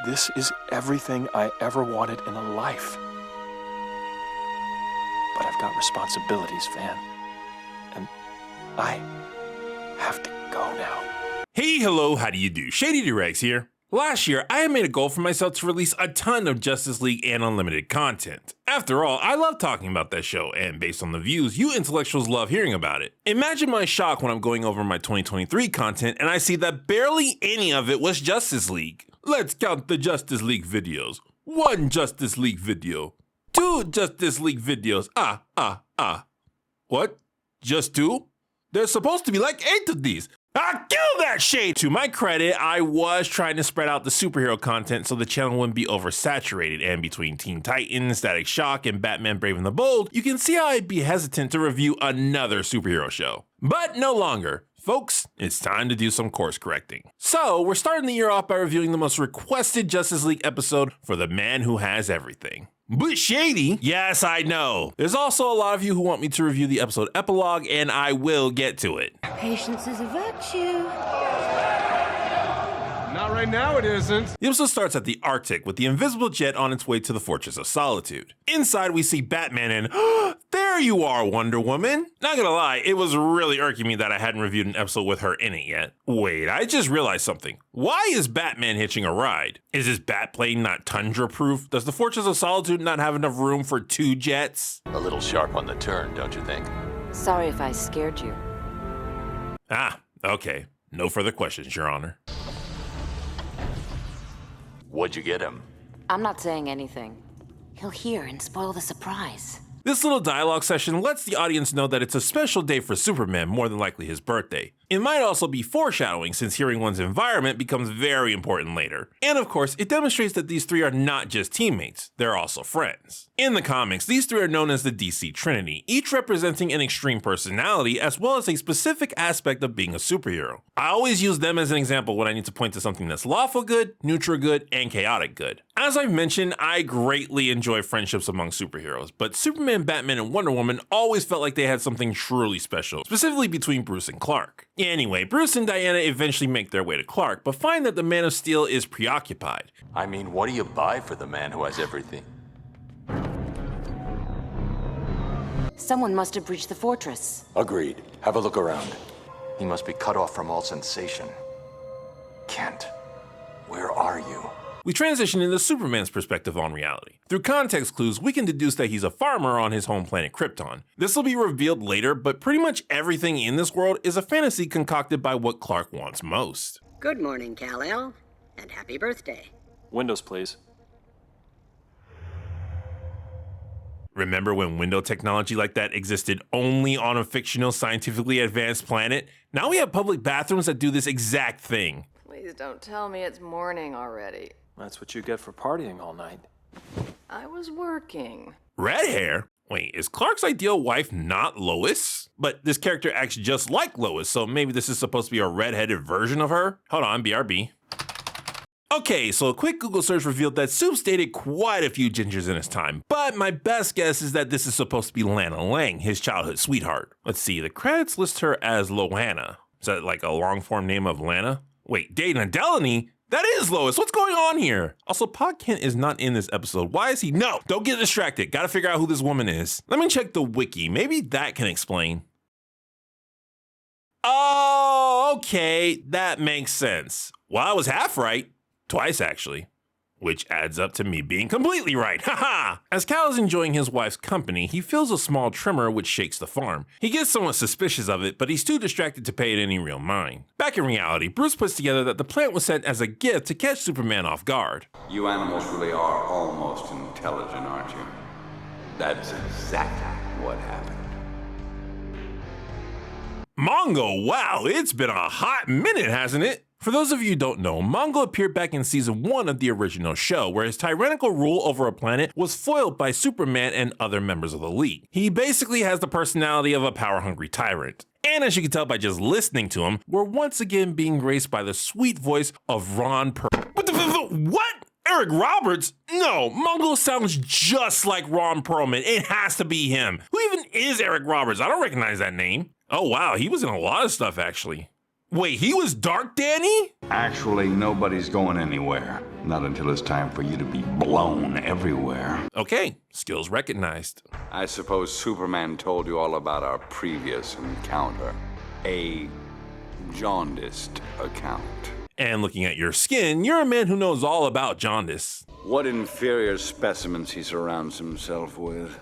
This is everything I ever wanted in a life. But I've got responsibilities, Van. And I have to go now. Hey, hello, how do you do? Shady Doorags here. Last year, I had made a goal for myself to release a ton of Justice League and Unlimited content. After all, I love talking about that show, and based on the views, you intellectuals love hearing about it. Imagine my shock when I'm going over my 2023 content and I see that barely any of it was Justice League. Let's count the Justice League videos. 1 Justice League video. 2 Justice League videos. What? Just 2? There's supposed to be like 8 of these. Kill that shade! To my credit, I was trying to spread out the superhero content so the channel wouldn't be oversaturated, and between Teen Titans, Static Shock, and Batman Brave and the Bold, you can see how I'd be hesitant to review another superhero show. But no longer. Folks, it's time to do some course correcting. So, we're starting the year off by reviewing the most requested Justice League episode for the man who has everything. But Shady? Yes, I know. There's also a lot of you who want me to review the episode epilogue, and I will get to it. Patience is a virtue. Not right now, it isn't. The episode starts at the Arctic with the invisible jet on its way to the Fortress of Solitude. Inside, we see Batman and there you are, Wonder Woman. Not gonna lie, it was really irking me that I hadn't reviewed an episode with her in it yet. Wait, I just realized something. Why is Batman hitching a ride? Is his Batplane not tundra-proof? Does the Fortress of Solitude not have enough room for 2 jets? A little sharp on the turn, don't you think? Sorry if I scared you. Okay. No further questions, Your Honor. What'd you get him? I'm not saying anything. He'll hear and spoil the surprise. This little dialogue session lets the audience know that it's a special day for Superman, more than likely his birthday. It might also be foreshadowing, since hearing one's environment becomes very important later. And of course, it demonstrates that these 3 are not just teammates, they're also friends. In the comics, these 3 are known as the DC Trinity, each representing an extreme personality as well as a specific aspect of being a superhero. I always use them as an example when I need to point to something that's lawful good, neutral good, and chaotic good. As I've mentioned, I greatly enjoy friendships among superheroes, but Superman, Batman, and Wonder Woman always felt like they had something truly special, specifically between Bruce and Clark. Anyway, Bruce and Diana eventually make their way to Clark, but find that the Man of Steel is preoccupied. I mean, what do you buy for the man who has everything? Someone must have breached the fortress. Agreed. Have a look around. He must be cut off from all sensation. Kent, where are you? We transition into Superman's perspective on reality. Through context clues, we can deduce that he's a farmer on his home planet Krypton. This will be revealed later, but pretty much everything in this world is a fantasy concocted by what Clark wants most. Good morning, Kal-El, and happy birthday. Windows, please. Remember when window technology like that existed only on a fictional, scientifically advanced planet? Now we have public bathrooms that do this exact thing. Please don't tell me it's morning already. That's what you get for partying all night. I was working. Red hair? Wait, is Clark's ideal wife not Lois? But this character acts just like Lois, so maybe this is supposed to be a red-headed version of her? Hold on, BRB. Okay, so a quick Google search revealed that Supes dated quite a few gingers in his time, but my best guess is that this is supposed to be Lana Lang, his childhood sweetheart. Let's see, the credits list her as Lohanna. Is that like a long-form name of Lana? Wait, Dana Delaney? That is Lois. What's going on here? Also, Pa Kent is not in this episode. Why is he? No, don't get distracted. Gotta figure out who this woman is. Let me check the wiki. Maybe that can explain. Oh, okay. That makes sense. Well, I was half right. Twice, actually. Which adds up to me being completely right. Haha! As Cal is enjoying his wife's company, he feels a small tremor which shakes the farm. He gets somewhat suspicious of it, but he's too distracted to pay it any real mind. Back in reality, Bruce puts together that the plant was sent as a gift to catch Superman off guard. You animals really are almost intelligent, aren't you? That's exactly what happened. Mongo, wow, it's been a hot minute, hasn't it? For those of you who don't know, Mongo appeared back in season 1 of the original show, where his tyrannical rule over a planet was foiled by Superman and other members of the League. He basically has the personality of a power-hungry tyrant. And as you can tell by just listening to him, we're once again being graced by the sweet voice of Ron What? Eric Roberts? No, Mongo sounds just like Ron Perlman. It has to be him. Who even is Eric Roberts? I don't recognize that name. Oh wow, he was in a lot of stuff actually. Wait, he was Dark Danny? Actually, nobody's going anywhere. Not until it's time for you to be blown everywhere. Okay, skills recognized. I suppose Superman told you all about our previous encounter. A jaundiced account. And looking at your skin, you're a man who knows all about jaundice. What inferior specimens he surrounds himself with.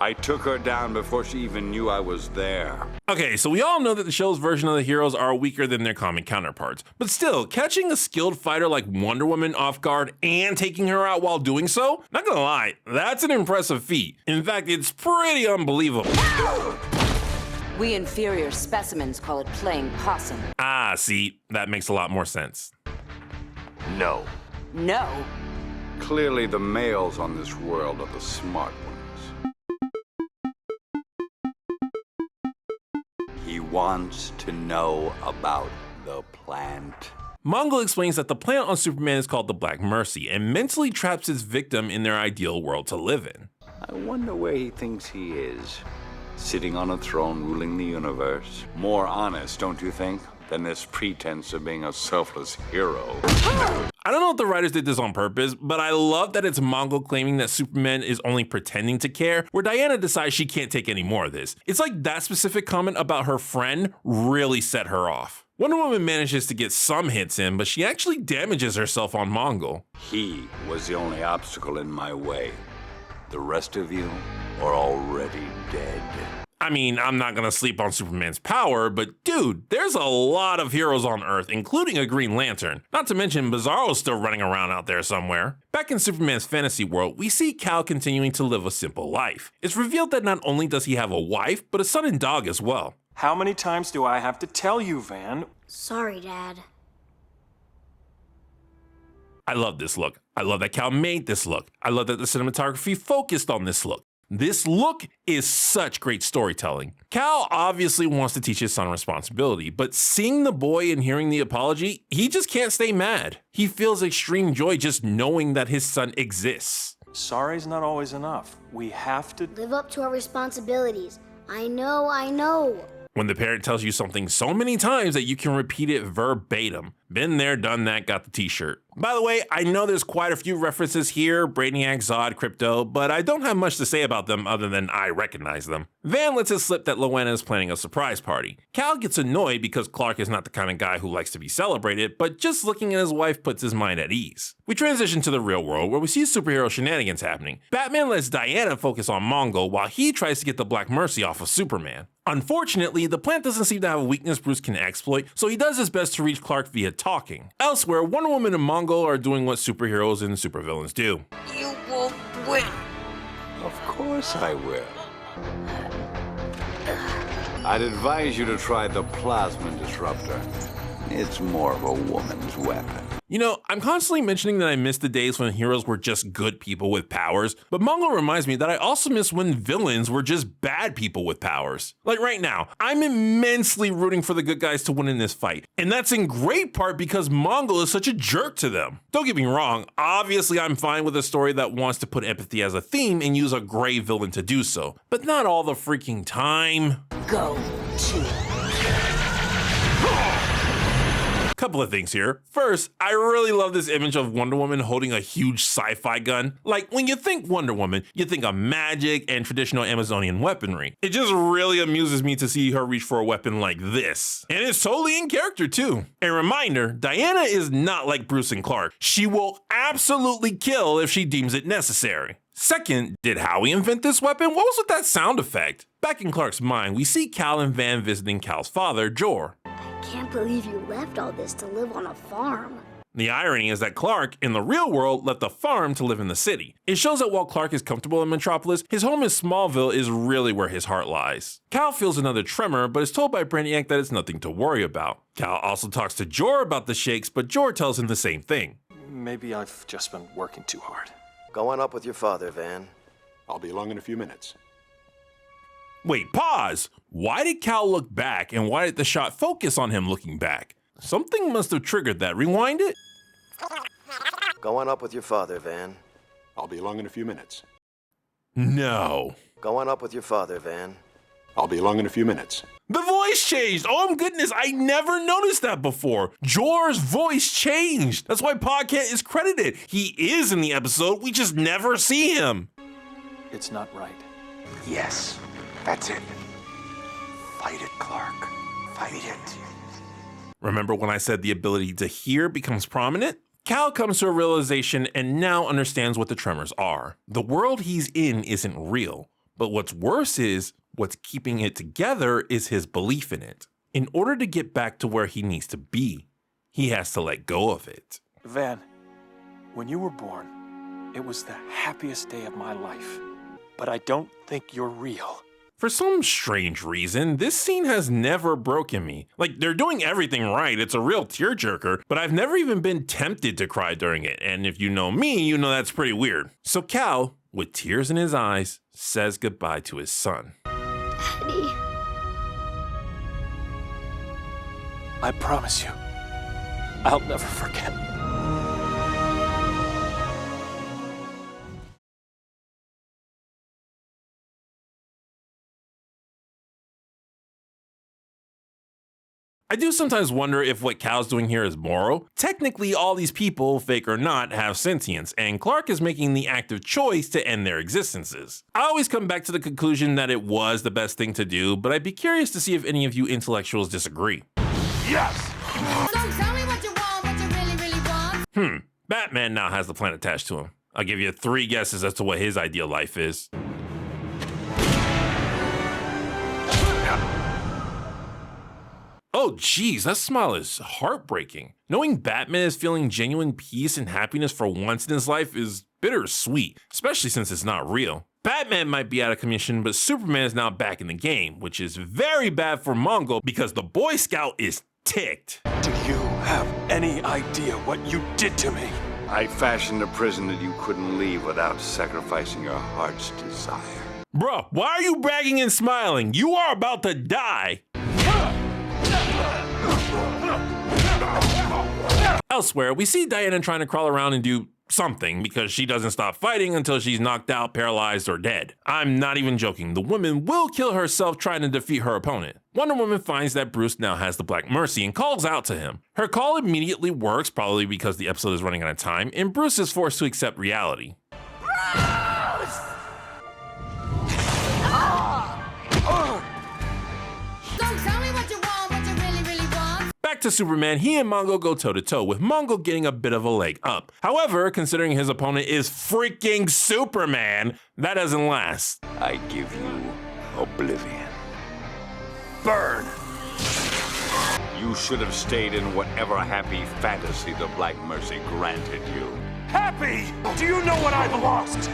I took her down before she even knew I was there. Okay, so we all know that the show's version of the heroes are weaker than their comic counterparts, but still, catching a skilled fighter like Wonder Woman off guard and taking her out while doing so, not gonna lie, that's an impressive feat. In fact, it's pretty unbelievable. We inferior specimens call it playing possum. Ah, see, that makes a lot more sense. No. No. Clearly the males on this world are the smart ones. He wants to know about the plant. Mongol explains that the plant on Superman is called the Black Mercy and mentally traps its victim in their ideal world to live in. I wonder where he thinks he is. Sitting on a throne ruling the universe. More honest, don't you think, than this pretense of being a selfless hero. I don't know if the writers did this on purpose, but I love that it's Mongol claiming that Superman is only pretending to care, where Diana decides she can't take any more of this. It's like that specific comment about her friend really set her off. Wonder Woman manages to get some hits in, but she actually damages herself on Mongol. He was the only obstacle in my way. The rest of you are already dead. I mean, I'm not gonna sleep on Superman's power, but dude, there's a lot of heroes on Earth, including a Green Lantern. Not to mention Bizarro's still running around out there somewhere. Back in Superman's fantasy world, we see Kal continuing to live a simple life. It's revealed that not only does he have a wife, but a son and dog as well. How many times do I have to tell you, Van? Sorry, Dad. I love this look. I love that Kal made this look. I love that the cinematography focused on this look. This look is such great storytelling. Kal obviously wants to teach his son responsibility, but seeing the boy and hearing the apology, he just can't stay mad. He feels extreme joy just knowing that his son exists. Sorry's not always enough. We have to... Live up to our responsibilities. I know. When the parent tells you something so many times that you can repeat it verbatim. Been there, done that, got the t-shirt. By the way, I know there's quite a few references here, Brainiac, Zod, Crypto, but I don't have much to say about them other than I recognize them. Van lets it slip that Loena is planning a surprise party. Kal gets annoyed because Clark is not the kind of guy who likes to be celebrated, but just looking at his wife puts his mind at ease. We transition to the real world where we see superhero shenanigans happening. Batman lets Diana focus on Mongol while he tries to get the Black Mercy off of Superman. Unfortunately, the plant doesn't seem to have a weakness Bruce can exploit, so he does his best to reach Clark via talking. Elsewhere, Wonder Woman and Mongol are doing what superheroes and supervillains do. You won't win. Of course I will. I'd advise you to try the plasma disruptor. It's more of a woman's weapon. You know, I'm constantly mentioning that I miss the days when heroes were just good people with powers, but Mongol reminds me that I also miss when villains were just bad people with powers. Like right now, I'm immensely rooting for the good guys to win in this fight, and that's in great part because Mongol is such a jerk to them. Don't get me wrong, obviously I'm fine with a story that wants to put empathy as a theme and use a gray villain to do so, but not all the freaking time. Go to. Couple of things here. First, I really love this image of Wonder Woman holding a huge sci-fi gun. Like, when you think Wonder Woman, you think of magic and traditional Amazonian weaponry. It just really amuses me to see her reach for a weapon like this. And it's totally in character too. A reminder, Diana is not like Bruce and Clark. She will absolutely kill if she deems it necessary. Second, did Howie invent this weapon? What was with that sound effect? Back in Clark's mind, we see Kal and Van visiting Kal's father, Jor. Can't believe you left all this to live on a farm. The irony is that Clark, in the real world, left the farm to live in the city. It shows that while Clark is comfortable in Metropolis, his home in Smallville is really where his heart lies. Kal feels another tremor, but is told by Brainiac that it's nothing to worry about. Kal also talks to Jor about the shakes, but Jor tells him the same thing. Maybe I've just been working too hard. Go on up with your father, Van. I'll be along in a few minutes. Wait, pause! Why did Kal look back, and why did the shot focus on him looking back? Something must have triggered that. Rewind it? Go on up with your father, Van. I'll be along in a few minutes. No. Go on up with your father, Van. I'll be along in a few minutes. The voice changed! Oh my goodness, I never noticed that before. Jor's voice changed. That's why Pa Kent is credited. He is in the episode, we just never see him. It's not right. Yes, that's it. Fight it, Clark. Fight it. Remember when I said the ability to hear becomes prominent? Cal comes to a realization and now understands what the tremors are. The world he's in isn't real, but what's worse is, what's keeping it together is his belief in it. In order to get back to where he needs to be, he has to let go of it. Van, when you were born, it was the happiest day of my life. But I don't think you're real. For some strange reason, this scene has never broken me. Like, they're doing everything right, it's a real tearjerker, but I've never even been tempted to cry during it, and if you know me, you know that's pretty weird. So Cal, with tears in his eyes, says goodbye to his son. Daddy. I promise you, I'll never forget. I do sometimes wonder if what Cal's doing here is moral. Technically, all these people, fake or not, have sentience, and Clark is making the active choice to end their existences. I always come back to the conclusion that it was the best thing to do, but I'd be curious to see if any of you intellectuals disagree. Yes! So tell me what you want, what you really want. Batman now has the plan attached to him. I'll give you 3 guesses as to what his ideal life is. Oh geez, that smile is heartbreaking. Knowing Batman is feeling genuine peace and happiness for once in his life is bittersweet, especially since it's not real. Batman might be out of commission, but Superman is now back in the game, which is very bad for Mongo because the Boy Scout is ticked. Do you have any idea what you did to me? I fashioned a prison that you couldn't leave without sacrificing your heart's desire. Bruh, why are you bragging and smiling? You are about to die. Elsewhere, we see Diana trying to crawl around and do something because she doesn't stop fighting until she's knocked out, paralyzed, or dead. I'm not even joking, the woman will kill herself trying to defeat her opponent. Wonder Woman finds that Bruce now has the Black Mercy and calls out to him. Her call immediately works, probably because the episode is running out of time, and Bruce is forced to accept reality. Bruce! Don't tell me what you want, what you really want. Back to Superman, he and Mongo go toe-to-toe, with Mongo getting a bit of a leg up. However, considering his opponent is freaking Superman, that doesn't last. I give you oblivion. Burn! You should have stayed in whatever happy fantasy the Black Mercy granted you. Happy! Do you know what I've lost?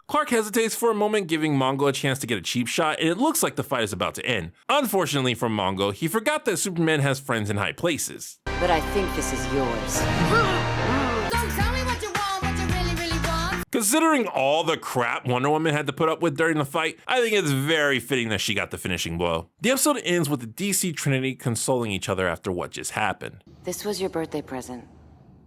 Clark hesitates for a moment, giving Mongo a chance to get a cheap shot, and it looks like the fight is about to end. Unfortunately for Mongo, he forgot that Superman has friends in high places. But I think this is yours. Don't tell me what you want, what you really want. Considering all the crap Wonder Woman had to put up with during the fight, I think it's very fitting that she got the finishing blow. The episode ends with the DC Trinity consoling each other after what just happened. This was your birthday present.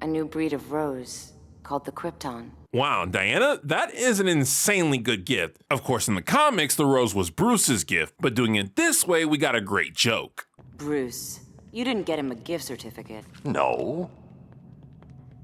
A new breed of rose called the Krypton. Wow, Diana, that is an insanely good gift. Of course, in the comics, the rose was Bruce's gift, but doing it this way, we got a great joke. Bruce, you didn't get him a gift certificate. No.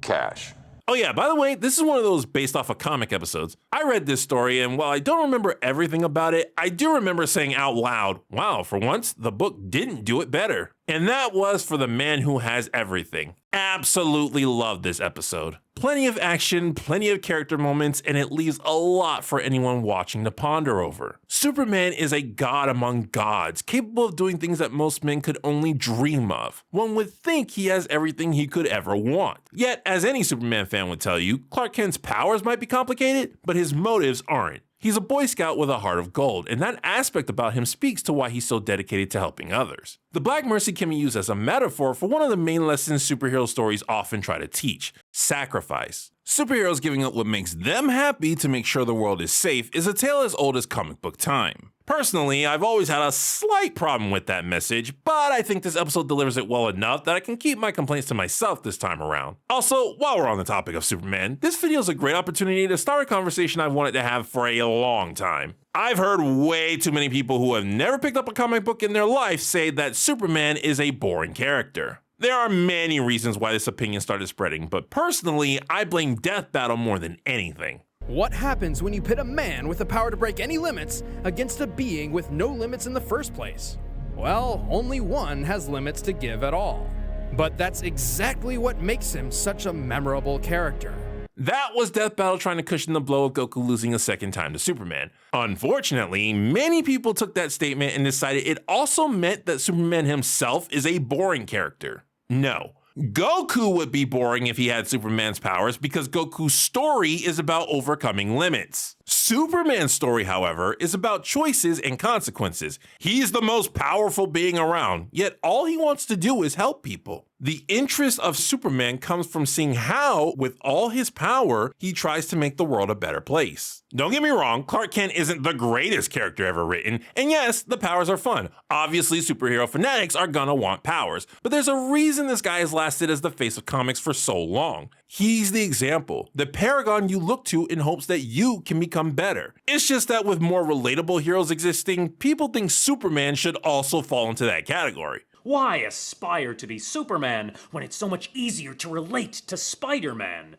Cash. Oh yeah, by the way, this is one of those based off of comic episodes. I read this story, and while I don't remember everything about it, I do remember saying out loud, wow, for once, the book didn't do it better. And that was for the man who has everything. Absolutely loved this episode. Plenty of action, plenty of character moments, and it leaves a lot for anyone watching to ponder over. Superman is a god among gods, capable of doing things that most men could only dream of. One would think he has everything he could ever want. Yet, as any Superman fan would tell you, Clark Kent's powers might be complicated, but his motives aren't. He's a Boy Scout with a heart of gold, and that aspect about him speaks to why he's so dedicated to helping others. The Black Mercy can be used as a metaphor for one of the main lessons superhero stories often try to teach: sacrifice. Superheroes giving up what makes them happy to make sure the world is safe is a tale as old as comic book time. Personally, I've always had a slight problem with that message, but I think this episode delivers it well enough that I can keep my complaints to myself this time around. Also, while we're on the topic of Superman, this video is a great opportunity to start a conversation I've wanted to have for a long time. I've heard way too many people who have never picked up a comic book in their life say that Superman is a boring character. There are many reasons why this opinion started spreading, but personally, I blame Death Battle more than anything. What happens when you pit a man with the power to break any limits against a being with no limits in the first place? Well, only one has limits to give at all. But that's exactly what makes him such a memorable character. That was Death Battle trying to cushion the blow of Goku losing a second time to Superman. Unfortunately, many people took that statement and decided it also meant that Superman himself is a boring character. No. Goku would be boring if he had Superman's powers because Goku's story is about overcoming limits. Superman's story, however, is about choices and consequences. He's the most powerful being around, yet all he wants to do is help people. The interest of Superman comes from seeing how, with all his power, he tries to make the world a better place. Don't get me wrong, Clark Kent isn't the greatest character ever written, and yes, the powers are fun. Obviously, superhero fanatics are gonna want powers, but there's a reason this guy has lasted as the face of comics for so long. He's the example, the paragon you look to in hopes that you can become better. It's just that with more relatable heroes existing, people think Superman should also fall into that category. Why aspire to be Superman when it's so much easier to relate to Spider-Man?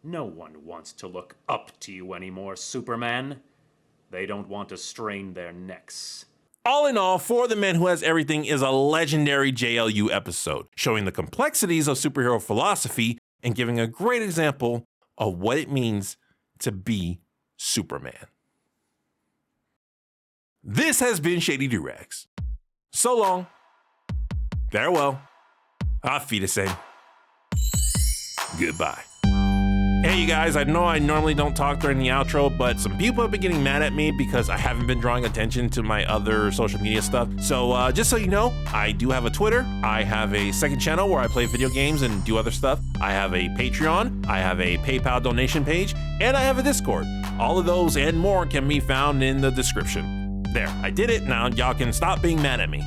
No one wants to look up to you anymore, Superman. They don't want to strain their necks. All in all, For the Man Who Has Everything is a legendary JLU episode, showing the complexities of superhero philosophy and giving a great example of what it means to be Superman. This has been Shady Doorags. So long. Farewell. Auf Wiedersehen. Goodbye. Hey you guys, I know I normally don't talk during the outro, but some people have been getting mad at me because I haven't been drawing attention to my other social media stuff. So just so you know, I do have a Twitter, I have a second channel where I play video games and do other stuff, I have a Patreon, I have a PayPal donation page, and I have a Discord. All of those and more can be found in the description. There, I did it, now y'all can stop being mad at me.